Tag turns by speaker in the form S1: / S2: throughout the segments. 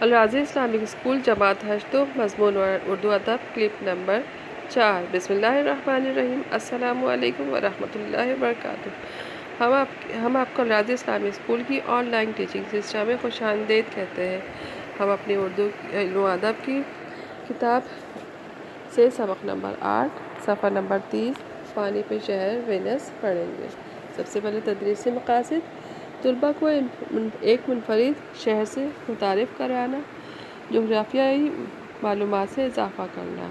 S1: الراضی Islamic school جماعت ہشتو مضمون اردو ادب کلپ نمبر 4 بسم اللہ الرحمن الرحیم۔ السلام علیکم ورحمۃ اللہ وبرکاتہ۔ ہم آپ کو الراضی اسلامک اسکول کی آن لائن ٹیچنگ سسٹم میں خوش آمدید کہتے ہیں۔ ہم اپنی اردو علم و ادب کی کتاب سے سبق نمبر 8 صفحہ نمبر 30 پانی پہ شہر وینس پڑھیں گے۔ سب سے پہلے تدریسی مقاصد، طلباء کو ایک منفرد شہر سے متعارف کرانا، جغرافیائی معلومات سے اضافہ کرنا۔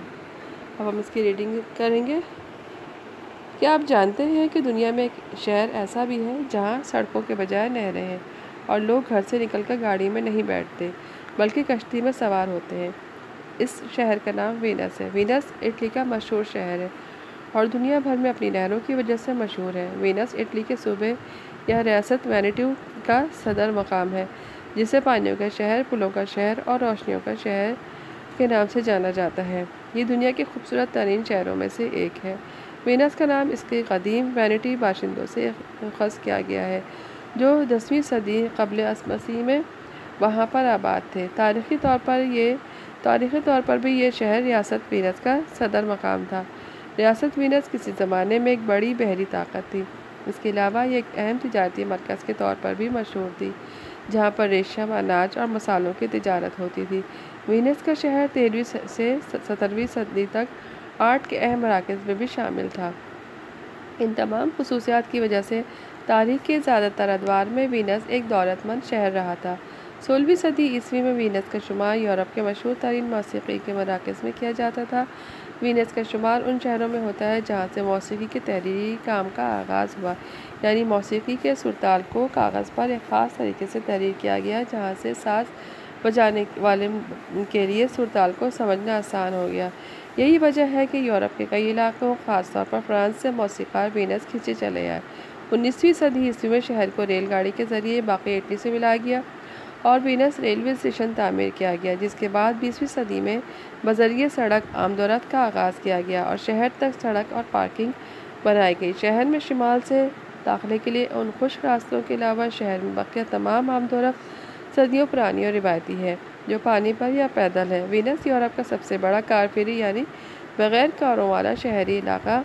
S1: اب ہم اس کی ریڈنگ کریں گے۔ کیا آپ جانتے ہیں کہ دنیا میں ایک شہر ایسا بھی ہے جہاں سڑکوں کے بجائے نہریں ہیں اور لوگ گھر سے نکل کر گاڑی میں نہیں بیٹھتے بلکہ کشتی میں سوار ہوتے ہیں؟ اس شہر کا نام وینس ہے۔ وینس اٹلی کا مشہور شہر ہے اور دنیا بھر میں اپنی نہروں کی وجہ سے مشہور ہے۔ وینس اٹلی کے صوبے یا ریاست وینیٹو کا صدر مقام ہے، جسے پانیوں کا شہر، پلوں کا شہر اور روشنیوں کا شہر کے نام سے جانا جاتا ہے۔ یہ دنیا کے خوبصورت ترین شہروں میں سے ایک ہے۔ وینس کا نام اس کے قدیم وینیٹی باشندوں سے اخذ کیا گیا ہے، جو 10ویں صدی قبل مسیح میں وہاں پر آباد تھے۔ تاریخی طور پر بھی یہ شہر ریاست وینس کا صدر مقام تھا۔ ریاست وینس کسی زمانے میں ایک بڑی بحری طاقت تھی۔ اس کے علاوہ یہ ایک اہم تجارتی مرکز کے طور پر بھی مشہور تھی، جہاں پر ریشم، اناج اور مصالحوں کی تجارت ہوتی تھی۔ وینس کا شہر 13ویں سے 17ویں صدی تک آرٹ کے اہم مراکز میں بھی شامل تھا۔ ان تمام خصوصیات کی وجہ سے تاریخ کے زیادہ تر ادوار میں وینس ایک دولت مند شہر رہا تھا۔ 16ویں صدی عیسوی میں وینس کا شمار یورپ کے مشہور ترین موسیقی کے مراکز میں کیا جاتا تھا۔ وینس کا شمار ان شہروں میں ہوتا ہے جہاں سے موسیقی کے تحریری کام کا آغاز ہوا، یعنی موسیقی کے سرتال کو کاغذ پر ایک خاص طریقے سے تحریر کیا گیا، جہاں سے ساز بجانے والے کے لیے سرتال کو سمجھنا آسان ہو گیا۔ یہی وجہ ہے کہ یورپ کے کئی علاقوں، خاص طور پر فرانس سے موسیقار وینس کھینچے چلے آئے۔ 19ویں صدی عیسوی میں شہر کو ریل گاڑی کے ذریعے باقی اٹلی سے ملایا گیا اور وینس ریلوے اسٹیشن تعمیر کیا گیا، جس کے بعد 20ویں صدی میں بذریعہ سڑک آمد و رفت کا آغاز کیا گیا اور شہر تک سڑک اور پارکنگ بنائی گئی۔ شہر میں شمال سے داخلے کے لیے ان خشک راستوں کے علاوہ شہر میں واقع تمام آمد و رفت صدیوں پرانی اور روایتی ہے، جو پانی پر یا پیدل ہے۔ وینس یورپ کا سب سے بڑا کار فیری یعنی بغیر کاروں والا شہری علاقہ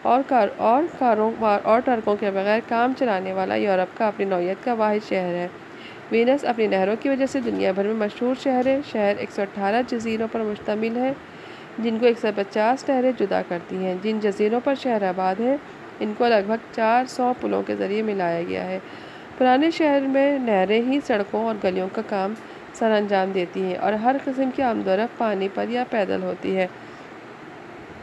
S1: اور ٹرکوں کے بغیر کام چلانے والا یورپ کا اپنی نوعیت کا واحد شہر ہے۔ وینس اپنی نہروں کی وجہ سے دنیا بھر میں مشہور شہر ہے۔ شہر 118 جزیروں پر مشتمل ہے، جن کو 150 نہریں جدا کرتی ہیں۔ جن جزیروں پر شہر آباد ہے، ان کو لگ بھگ 400 پلوں کے ذریعے ملایا گیا ہے۔ پرانے شہر میں نہریں ہی سڑکوں اور گلیوں کا کام سر انجام دیتی ہیں اور ہر قسم کی آمد و رفت پانی پر یا پیدل ہوتی ہے۔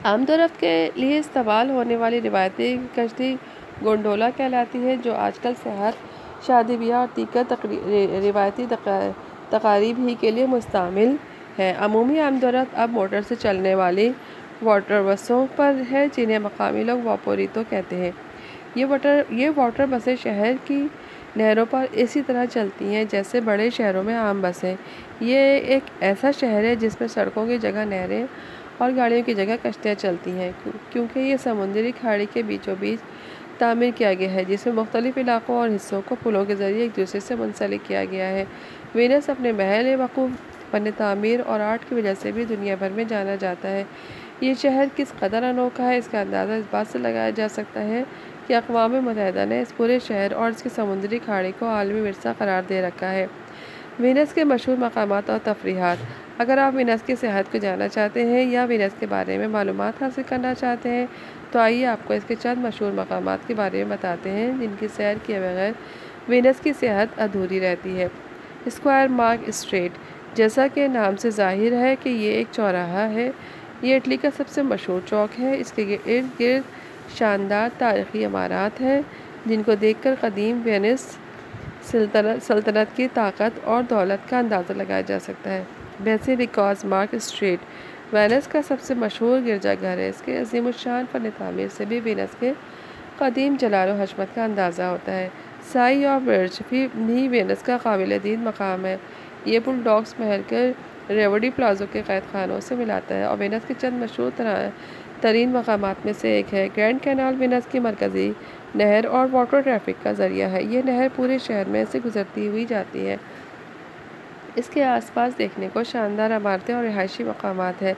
S1: آمد و رفت کے لیے استعمال ہونے والی روایتی کشتی گونڈولا کہلاتی ہے، جو آج کل صحت، شادی بیاہ اور دیگر روایتی تقاریب ہی کے لیے مستعمل ہے۔ عمومی آمد و رفت اب موٹر سے چلنے والی واٹر بسوں پر ہے، جنہیں مقامی لوگ واپوریتو کہتے ہیں۔ یہ واٹر بسیں شہر کی نہروں پر اسی طرح چلتی ہیں جیسے بڑے شہروں میں عام بسیں۔ یہ ایک ایسا شہر ہے جس میں سڑکوں کی جگہ نہریں اور گاڑیوں کی جگہ کشتیاں چلتی ہیں، کیونکہ یہ سمندری کھاڑی کے بیچوں بیچ تعمیر کیا گیا ہے، جس میں مختلف علاقوں اور حصوں کو پلوں کے ذریعے ایک دوسرے سے منسلک کیا گیا ہے۔ وینس اپنے محل وقوف، فن تعمیر اور آرٹ کی وجہ سے بھی دنیا بھر میں جانا جاتا ہے۔ یہ شہر کس قدر انوکھا ہے، اس کا اندازہ اس بات سے لگایا جا سکتا ہے کہ اقوام متحدہ نے اس پورے شہر اور اس کی سمندری کھاڑی کو عالمی ورثہ قرار دے رکھا ہے۔ وینس کے مشہور مقامات اور تفریحات۔ اگر آپ وینس کی سیاحت کو جاننا چاہتے ہیں یا وینس کے بارے میں معلومات حاصل کرنا چاہتے ہیں تو آئیے آپ کو اس کے چند مشہور مقامات کے بارے میں بتاتے ہیں، جن کی سیر کیے بغیر وینس کی سیاحت ادھوری رہتی ہے۔ اسکوائر مارک اسٹریٹ، جیسا کہ نام سے ظاہر ہے کہ یہ ایک چوراہا ہے، یہ اٹلی کا سب سے مشہور چوک ہے۔ اس کے ارد گرد شاندار تاریخی عمارات ہیں، جن کو دیکھ کر قدیم وینس سلطنت کی طاقت اور دولت کا اندازہ لگایا جا سکتا ہے۔ بیسیلیکاز مارک اسٹریٹ وینس کا سب سے مشہور گرجا گھر ہے۔ اس کے عظیم الشان فن تعمیر سے بھی وینس کے قدیم جلال و حشمت کا اندازہ ہوتا ہے۔ سائی آف برج بھی وینس کا قابل دید مقام ہے۔ یہ پل ڈاکس محل کے ریوڈی پلازو کے قید خانوں سے ملاتا ہے اور وینس کے چند مشہور ترین مقامات میں سے ایک ہے۔ گرینڈ کینال وینس کی مرکزی نہر اور واٹر ٹریفک کا ذریعہ ہے۔ یہ نہر پورے شہر میں سے گزرتی ہوئی جاتی ہے۔ اس کے آس پاس دیکھنے کو شاندار عمارتیں اور رہائشی مقامات ہیں۔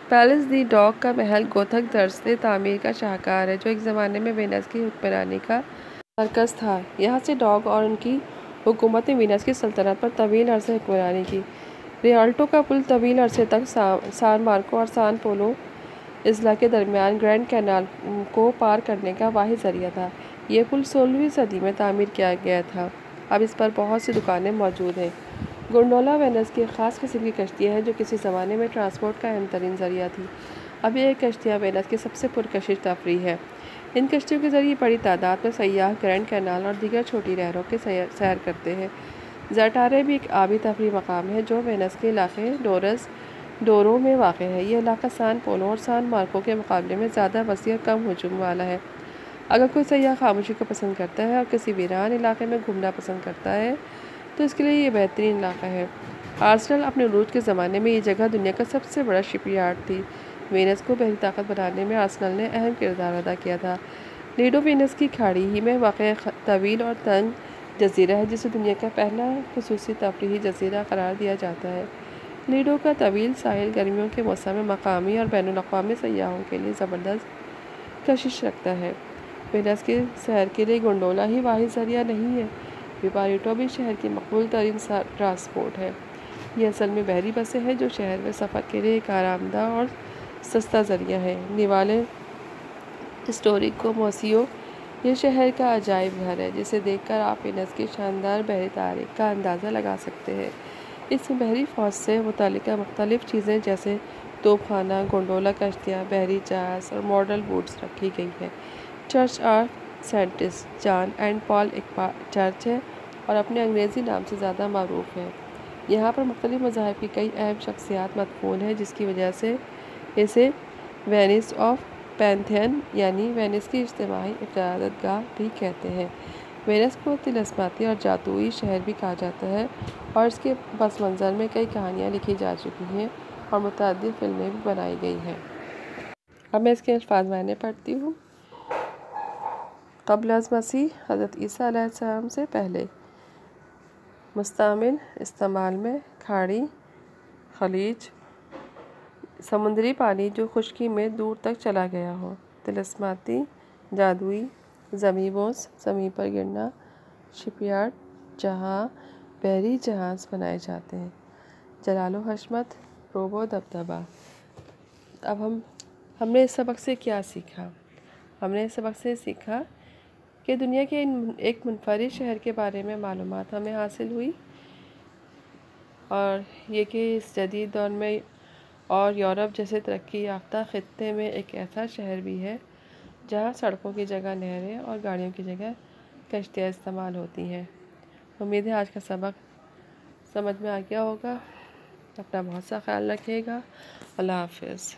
S1: پیلس دی ڈاک کا محل گوتھک طرز تعمیر کا شاہکار ہے، جو ایک زمانے میں وینس کی حکمرانی کا مرکز تھا۔ یہاں سے ڈاک اور ان کی حکومت نے وینس کی سلطنت پر طویل عرصے حکمرانی کی۔ ریالٹو کا پل طویل عرصے تک سان مارکو اور سان پولو اضلاع کے درمیان گرینڈ کینال کو پار کرنے کا واحد ذریعہ تھا۔ یہ پل 16ویں صدی میں تعمیر کیا گیا تھا۔ اب اس پر بہت سی دکانیں موجود ہیں۔ گونڈولا وینس کی ایک خاص قسم کی کشتی ہے جو کسی زمانے میں ٹرانسپورٹ کا اہم ترین ذریعہ تھی۔ اب یہ کشتیاں وینس کی سب سے پرکشش تفریح ہے۔ ان کشتیوں کے ذریعے بڑی تعداد میں سیاح گرینڈ کینال اور دیگر چھوٹی نہروں کے سیر کرتے ہیں۔ زیٹارے بھی ایک آبی تفریح مقام ہے جو وینس کے علاقے ڈورو میں واقع ہے۔ یہ علاقہ سان پولو اور سان مارکو کے مقابلے میں زیادہ وسیع اور کم ہجوم والا ہے۔ اگر کوئی سیاح خاموشی کو پسند کرتا ہے اور کسی ویران علاقے میں گھومنا پسند کرتا ہے تو اس کے لیے یہ بہترین علاقہ ہے۔ آرسنل اپنے عروج کے زمانے میں یہ جگہ دنیا کا سب سے بڑا شپ یارڈ تھی۔ وینس کو بحری طاقت بنانے میں آرسنل نے اہم کردار ادا کیا تھا۔ لیڈو وینس کی کھاڑی ہی میں واقع طویل اور تنگ جزیرہ ہے جسے دنیا کا پہلا خصوصی تفریحی جزیرہ قرار دیا جاتا ہے۔ لیڈو کا طویل ساحل گرمیوں کے موسم میں مقامی اور بین الاقوامی سیاحوں کے لیے زبردست کشش رکھتا ہے۔ وینس کے سیر کے لیے گونڈولا ہی واحد ذریعہ نہیں ہے، ویپاریٹو بھی شہر کی مقبول ترین ٹرانسپورٹ ہے۔ یہ اصل میں بحری بسیں ہیں جو شہر میں سفر کے لیے ایک آرامدہ اور سستا ذریعہ ہے۔ نیوالے اسٹوریکو موسیو یہ شہر کا عجائب گھر ہے جسے دیکھ کر آپ وینس کی شاندار بحری تاریخ کا اندازہ لگا سکتے ہیں۔ اس میں بحری فوج سے متعلقہ مختلف چیزیں جیسے توپ خانہ، گونڈولا کشتیاں، بحری جہاز اور ماڈل بوٹس رکھی گئی ہیں۔ Church of saints John and Paul ایک چرچ ہے اور اپنے انگریزی نام سے زیادہ معروف ہے۔ یہاں پر مختلف مذاہب کی کئی اہم شخصیات مدفون ہیں جس کی وجہ سے اسے وینس آف پینتھیئن یعنی وینس کی اجتماعی عبادت گاہ بھی کہتے ہیں۔ وینس کو طلسماتی اور جادوئی شہر بھی کہا جاتا ہے اور اس کے پس منظر میں کئی کہانیاں لکھی جا چکی ہیں اور متعدد فلمیں بھی بنائی گئی ہیں۔ اب میں اس کے الفاظ معنی پڑھتی ہوں۔ قبل از مسیح حضرت عیسیٰ علیہ السلام سے پہلے مستعمل استعمال میں کھاڑی خلیج سمندری پانی جو خشکی میں دور تک چلا گیا ہو، طلسماتی جادوئی زمیں زمین پر گرنا شپ یارڈ جہاں بحری جہاز بنائے جاتے ہیں، جلال و حشمت روب و دبدبہ۔ اب ہم نے اس سبق سے کیا سیکھا؟ ہم نے اس سبق سے سیکھا کہ دنیا کے ایک منفرد شہر کے بارے میں معلومات ہمیں حاصل ہوئی اور یہ کہ اس جدید دور میں اور یورپ جیسے ترقی یافتہ خطے میں ایک ایسا شہر بھی ہے جہاں سڑکوں کی جگہ نہریں اور گاڑیوں کی جگہ کشتیاں استعمال ہوتی ہیں۔ امید ہے آج کا سبق سمجھ میں آ گیا ہوگا۔ اپنا بہت سا خیال رکھیے گا۔ اللہ حافظ۔